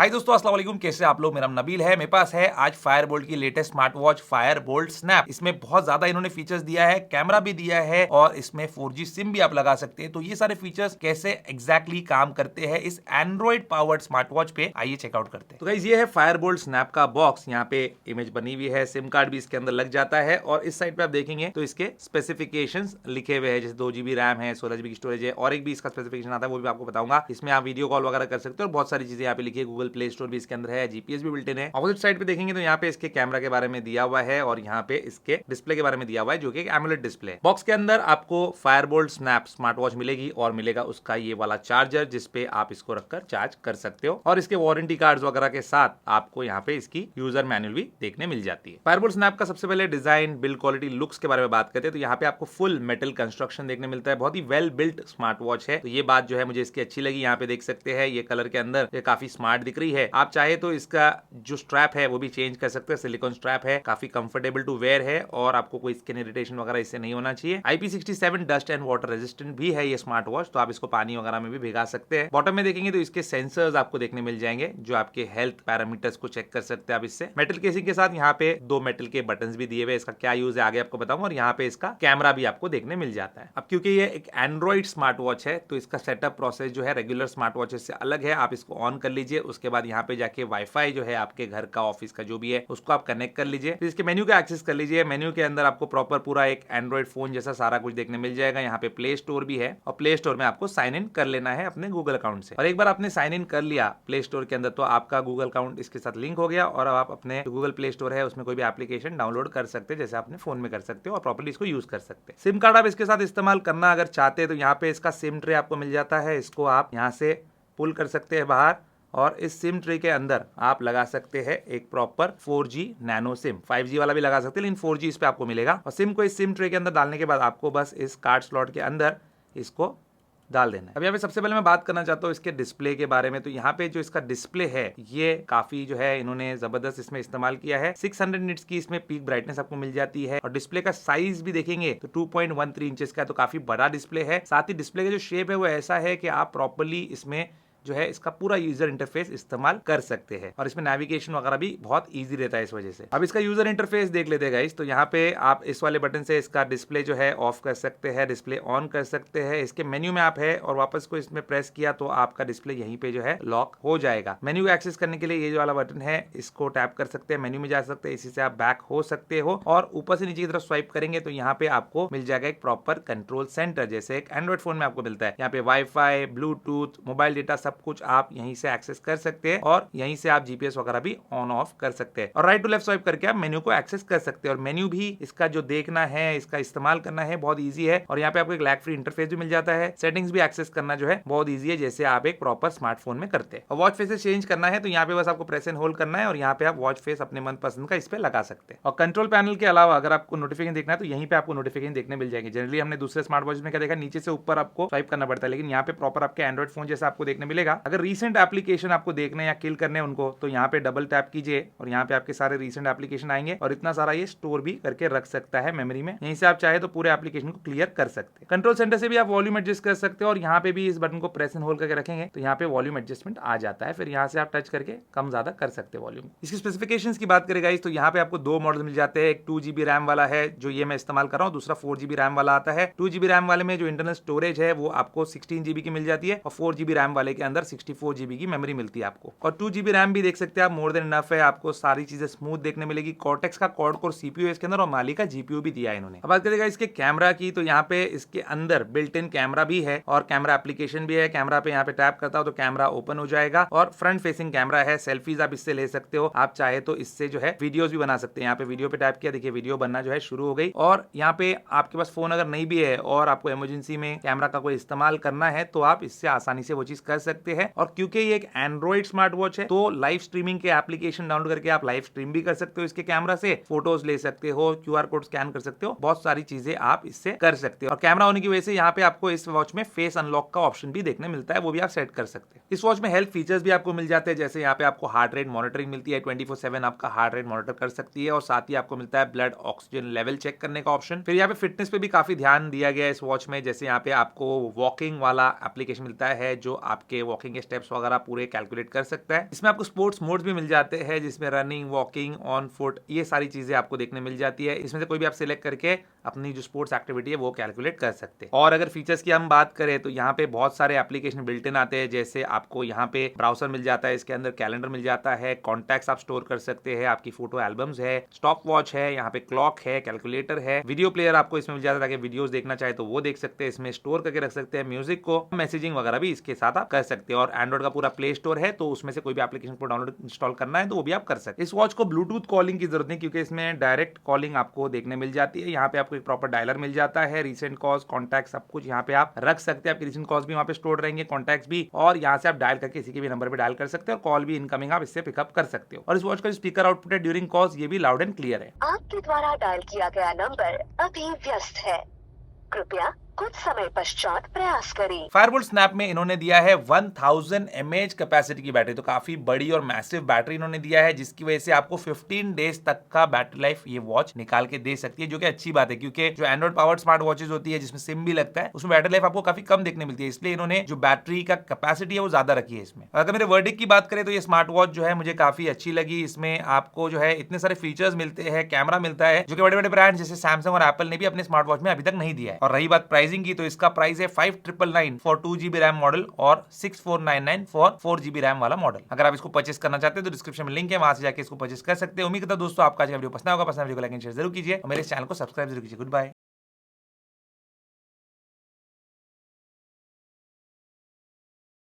हाय दोस्तों, अस्सलाम वालेकुम। कैसे आप लोग? मेरा नाम नबील है। मेरे पास है आज फायरबोल्ट की latest smart watch Fireboltt snap. इसमें बहुत ज्यादा इन्होंने फीचर्स दिया है, कैमरा भी दिया है और इसमें 4G सिम भी आप लगा सकते हैं। तो ये सारे फीचर्स कैसे एग्जैक्टली काम करते हैं इस एंड्रॉइड पावर्ड स्मार्ट वॉच पे, आइए चेकआउट करते हैं। तो गाइस, ये है फायरबोल्ट स्नैप का बॉक्स। यहाँ पे इमेज बनी हुई है, सिम कार्ड भी इसके अंदर लग जाता है और इस साइड पे आप देखेंगे तो इसके स्पेसिफिकेशंस लिखे हुए हैं, जैसे 2GB रैम है, 16GB की स्टोरेज है और एक भी इसका स्पेसिफिकेशन आता है, वो भी आपको बताऊंगा। इसमें आप वीडियो कॉल वगैरह कर सकते हो और बहुत सारी चीजें यहाँ पे लिखी है। गूगल प्ले स्टोर भी इसके अंदर है, जीपीएस भी बिल्ट इन है। ऑपोजिट साइड पे देखेंगे तो यहाँ पे इसके कैमरा के बारे में दिया हुआ है और यहाँ पे इसके डिस्प्ले के बारे में दिया हुआ है, जो कि एक एमुलेट डिस्प्ले है। बॉक्स के अंदर आपको फायरबोल्ट स्नैप स्मार्ट वॉच मिलेगी और मिलेगा उसका ये वाला चार्जर, जिसपे आप इसको रखकर चार्ज कर सकते हो और इसके वारंटी कार्ड्स वगैरह के साथ आपको यहाँ पे इसकी यूजर मैनुअल भी देखने मिल जाती है। फायरबोल्ट स्नैप का सबसे पहले डिजाइन, बिल्ड क्वालिटी, लुक्स के बारे में बात करते हैं तो यहाँ पे आपको फुल मेटल कंस्ट्रक्शन देखने मिलता है। बहुत ही वेल बिल्ट स्मार्ट वॉच है, तो ये बात जो है मुझे इसकी अच्छी लगी। यहाँ पे देख सकते हैं ये कलर के अंदर ये काफी स्मार्ट दिख रही है। आप चाहे तो इसका जो स्ट्रैप है वो भी चेंज कर सकते हैं, सिलिकॉन स्ट्रैप है, काफी कंफर्टेबल टू वेयर है और आपको कोई स्किन इरिटेशन वगैरह इससे नहीं होना चाहिए। IP67 dust and water resistant भी है ये स्मार्ट वॉच, तो आप इसको पानी वगैरह में भी भिगा सकते हैं। बॉटम में देखेंगे तो इसके सेंसर्स आपको देखने मिल जाएंगे, जो आपके हेल्थ पैरामीटर्स को चेक कर सकते हैं आप इससे। मेटल केसिंग के साथ यहाँ पे 2 मेटल के बटन भी दिए हुए, इसका क्या यूज है आगे आपको बताऊंगा। और यहाँ पे इसका कैमरा भी आपको देखने मिल जाता है। अब क्योंकि ये एक एंड्रॉइड स्मार्ट वॉच है तो इसका सेटअप प्रोसेस जो है रेगुलर स्मार्ट वॉचेस से अलग है। आप इसको ऑन कर लीजिए, उसके बाद यहाँ पे जाके वाईफाई जो है आपके घर का, ऑफिस का जो भी है, उसको आप कनेक्ट कर लीजिए। फिर इसके मेन्यू का एक्सेस कर लीजिए। मेन्यू के अंदर आपको प्रॉपर पूरा एक एंड्रॉइड फोन जैसा सारा कुछ देखने मिल जाएगा। यहाँ पे प्ले स्टोर भी है और प्ले स्टोर में आपको साइन इन कर लेना है अपने गूगल अकाउंट से। और एक बार आपने साइन इन कर लिया प्ले स्टोर के अंदर तो आपका गूगल अकाउंट इसके साथ लिंक हो गया और अब आप अपने गूगल प्ले स्टोर है उसमें कोई भी एप्लीकेशन डाउनलोड कर सकते हैं, जैसे अपने फोन में कर सकते हो और प्रॉपर्ली इसको यूज कर सकते हैं। सिम कार्ड आप इसके साथ इस्तेमाल करना अगर चाहते हैं तो यहाँ पे इसका सिम ट्रे आपको मिल जाता है। इसको आप यहाँ से पुल कर सकते हैं बाहर और इस सिम ट्रे के अंदर आप लगा सकते हैं एक proper 4G nano SIM. 5G वाला भी लगा सकते हैं, लेकिन 4G इस पे आपको मिलेगा। और सिम को इस सिम ट्रे के अंदर डालने के बाद आपको बस इस कार्ड स्लॉट के अंदर इसको डाल देना है। अब यहाँ पे सबसे पहले मैं बात करना चाहता हूँ इसके डिस्प्ले के बारे में। तो यहाँ पे जो इसका डिस्प्ले है ये काफी जो है इन्होंने जबरदस्त इसमें इस्तेमाल किया है। 600 निट्स की इसमें पीक ब्राइटनेस आपको मिल जाती है और डिस्प्ले का साइज भी देखेंगे तो 2.13 इंचेस का, तो काफी बड़ा डिस्प्ले है। साथ ही डिस्प्ले का जो शेप है वो ऐसा है कि आप प्रॉपरली इसमें जो है इसका पूरा यूजर इंटरफेस इस्तेमाल कर सकते हैं और इसमें नेविगेशन वगैरह भी बहुत इजी रहता है इस वजह से। अब इसका यूजर इंटरफेस देख लेते हैं गाइस। तो यहाँ पे आप इस वाले बटन से इसका डिस्प्ले जो है ऑफ कर सकते हैं, डिस्प्ले ऑन कर सकते हैं। इसके मेन्यू में आप है और वापस को इसमें प्रेस किया तो आपका डिस्प्ले यहीं पे जो है लॉक हो जाएगा। मेन्यू को एक्सेस करने के लिए ये जो वाला बटन है इसको टैप कर सकते हैं, मेन्यू में जा सकते हैं, इसी से आप बैक हो सकते हो और ऊपर से नीचे की तरफ स्वाइप करेंगे तो यहाँ पे आपको मिल जाएगा एक प्रॉपर कंट्रोल सेंटर, जैसे एक एंड्रॉइड फोन में आपको मिलता है। यहाँ पे वाईफाई, ब्लूटूथ, मोबाइल डेटा सब कुछ आप यहीं से एक्सेस कर सकते हैं और यहीं से आप जीपीएस वगैरह भी ऑन ऑफ कर सकते हैं। और राइट टू लेफ्ट स्वाइप करके आप मेन्यू को एक्सेस कर सकते हैं और मेन्यू भी इसका जो देखना है, इसका इस्तेमाल करना है बहुत इजी है। और यहाँ पे आपको एक लैग फ्री इंटरफेस भी मिल जाता है। सेटिंग्स भी एक्सेस करना जो है बहुत इजी है, जैसे आप एक प्रॉपर स्मार्टफोन में करते हैं। और वॉच फेसेस चेंज करना है तो यहाँ पे बस आपको प्रेस एंड होल्ड करना है और यहाँ पे आप वॉच फेस अपने मनपसंद का इस पे लगा सकते हैं। और कंट्रोल पैनल के अलावा अगर आपको नोटिफिकेशन देखना है तो यहीं पे आपको नोटिफिकेशन देखने मिल जाएंगे। जनरली हमने दूसरे स्मार्ट वॉच में क्या देखा, नीचे से ऊपर आपको स्वाइप करना पड़ता है, लेकिन यहाँ पे प्रॉपर आपके एंड्रॉइड फोन जैसा आपको देखने मिलेगा। अगर रीसेंट एप्लीकेशन आपको देखने या किल करने उनको तो यहाँ पे डबल टैप कीजिए और यहाँ पे आपके सारे रीसेंट एप्लीकेशन आएंगे और इतना सारा ये स्टोर भी करके रख सकता है मेमोरी में। यहीं से आप चाहे तो पूरे एप्लीकेशन को क्लियर कर सकते हैं। कंट्रोल सेंटर से भी आप वॉल्यूम एडजस्ट कर सकते हो और यहाँ पे भी इस बटन को प्रेस एंड होल्ड करके रखेंगे तो यहाँ पे वॉल्यूम एडजस्टमेंट आ जाता है। फिर यहाँ से आप टच करके कम ज्यादा कर सकते हैं वॉल्यूम। इसकी स्पेसिफिकेशंस की बात करेगा तो यहाँ पे आपको 2 मॉडल मिल जाते हैं। एक 2GB रैम वाला है जो ये मैं इस्तेमाल कर रहा हूँ, दूसरा 4GB रैम वाला आता है। 2GB रैम वाले में जो इंटरनल स्टोरेज है वो आपको 16GB की मिल जाती है और 4GB रैम वाले के अंदर 64GB की मेमोरी मिलती है आपको। और 2GB रैम भी देख सकते हैं आप, मोर देन इनफ है। आपको सारी चीजें स्मूथ देखने मिलेगी। कॉर्टेक्स का क्वाड कोर सीपीयू है इसके अंदर और माली का जीपीयू भी दिया है इन्होंने। अब बात करेगा इसके कैमरा की तो यहाँ पे इसके अंदर बिल्ट इन कैमरा भी है और कैमरा एप्लीकेशन भी है। कैमरा पे यहाँ पे टैप करता हो तो कैमरा ओपन हो जाएगा और फ्रंट फेसिंग कैमरा है। सेल्फीज आप इससे ले सकते हो, आप चाहे तो इससे जो है वीडियोस भी बना सकते हैं। यहाँ पे वीडियो पे टैप किया, देखिए वीडियो बनना जो है शुरू हो गई। और यहाँ पे आपके पास फोन अगर नहीं भी है और आपको इमरजेंसी में कैमरा का कोई इस्तेमाल करना है तो आप इससे आसानी से वो चीज कर सकते हैं। और क्योंकि ये एक एंड्रॉइड स्मार्ट वॉच है तो लाइव स्ट्रीमिंग के एप्लीकेशन डाउनलोड करके आप लाइव स्ट्रीम भी कर सकते हो इसके कैमरा से, फोटोज ले सकते हो, क्यूआर कोड स्कैन कर सकते हो, बहुत सारी चीजें आप इससे कर सकते हो। और कैमरा होने की वजह से यहाँ पे आपको इस वॉच में फेस अनलॉक का ऑप्शन भी देखने मिलता है, वो भी आप सेट कर सकते हैं। इस वॉच में हेल्थ फीचर्स भी आपको मिल जाते हैं, जैसे यहाँ पे आपको हार्ट रेट मॉनिटरिंग मिलती है, 24/7 आपका हार्ट रेट मॉनिटर कर सकती है और साथ ही आपको मिलता है ब्लड ऑक्सीजन लेवल चेक करने का ऑप्शन। फिर यहाँ पे फिटनेस पे भी काफी ध्यान दिया गया है इस वॉच में, जैसे यहाँ पे आपको वॉकिंग वाला एप्लीकेशन मिलता है जो आपके वॉकिंग के स्टेप्स वगैरह पूरे कैलकुलेट कर सकता है। इसमें आपको स्पोर्ट्स मोड्स भी मिल जाते हैं जिसमें रनिंग, वॉकिंग, ऑन फुट, ये सारी चीजें आपको देखने मिल जाती है। इसमें से कोई भी आप सिलेक्ट करके अपनी जो स्पोर्ट्स एक्टिविटी है वो कैलकुलेट कर सकते हैं। और अगर फीचर्स की हम बात करें तो यहाँ पे बहुत सारे एप्लीकेशन बिल्ट इन आते हैं, जैसे आपको यहाँ पे ब्राउजर मिल जाता है, इसके अंदर कैलेंडर मिल जाता है, कॉन्टैक्ट्स आप स्टोर कर सकते हैं, आपकी फोटो एल्बम्स है, स्टॉप वॉच है, यहाँ पे क्लॉक है, कैलकुलेटर है, वीडियो प्लेयर आपको इसमें मिल जाता है ताकि वीडियोस देखना चाहे तो वो देख सकते हैं, इसमें स्टोर करके रख सकते हैं म्यूजिक को, मैसेजिंग वगैरह भी इसके साथ आप कर सकते हैं। और एंड्रॉइड का पूरा प्ले स्टोर है तो उसमें से कोई भी एप्लीकेशन को डाउनलोड इंस्टॉल करना है तो वो भी आप कर सकते हैं। इस वॉच को ब्लूटूथ कॉलिंग की जरूरत नहीं क्योंकि इसमें डायरेक्ट कॉलिंग आपको देखने मिल जाती है। यहाँ पे आपको एक प्रॉपर डायलर मिल जाता है, रिसेंट कॉल्स, कॉन्टैक्ट सब कुछ यहाँ पे आप रख सकते हैं। आपके रिसेंट कॉल्स भी वहाँ पे स्टोर रहेंगे, कॉन्टैक्ट्स भी, और यहाँ से आप डायल करके किसी के भी नंबर पे डायल कर सकते हो और कॉल भी इनकमिंग आप इससे पिकअप कर सकते हो। और इस वॉच का जो स्पीकर आउटपुट है ड्यूरिंग कॉल्स ये भी लाउड एंड क्लियर है। आपके द्वारा डायल किया गया नंबर अभी व्यस्त है, कृपया कुछ समय पश्चात प्रयास करें। फायरबोल्ट स्नैप में इन्होंने दिया है 1000 mAh कैपेसिटी की बैटरी, तो काफी बड़ी और मैसिव बैटरी इन्होंने दिया है जिसकी वजह से आपको 15 डेज तक का बैटरी लाइफ ये वॉच निकाल के दे सकती है, जो कि अच्छी बात है क्योंकि जो एंड्रॉइड पावर्ड स्मार्ट वॉचेज होती है जिसमें सिम भी लगता है उसमें बैटरी लाइफ आपको काफी कम देखने मिलती है, इसलिए इन्होंने जो बैटरी का कैपेसिटी है वो ज्यादा रखी है इसमें। अगर मेरे वर्डिक की बात करें तो ये स्मार्ट वॉच जो है मुझे काफी अच्छी लगी। इसमें आपको जो है इतने सारे फीचर्स मिलते हैं, कैमरा मिलता है जो कि बड़े बड़े ब्रांड जैसे सैमसंग और एप्पल ने भी अपने स्मार्ट वॉच में अभी तक नहीं दिया है। और रही बात प्राइसिंग की तो इसका प्राइस है 5999 फॉर 2GB रैम मॉडल और 6499 फॉर 4GB रैम वाला मॉडल। अगर आप इसको परचेस करना चाहते हैं तो डिस्क्रिप्शन में लिंक है, वहां से जाके इसको परचेस कर सकते हैं। उम्मीद करता हूं दोस्तों आपका वीडियो पसंद होगा, पसंद वीडियो को लाइक एंड शेयर जरूर कीजिए और मेरे चैनल को सब्सक्राइब जरूर कीजिए। Good bye.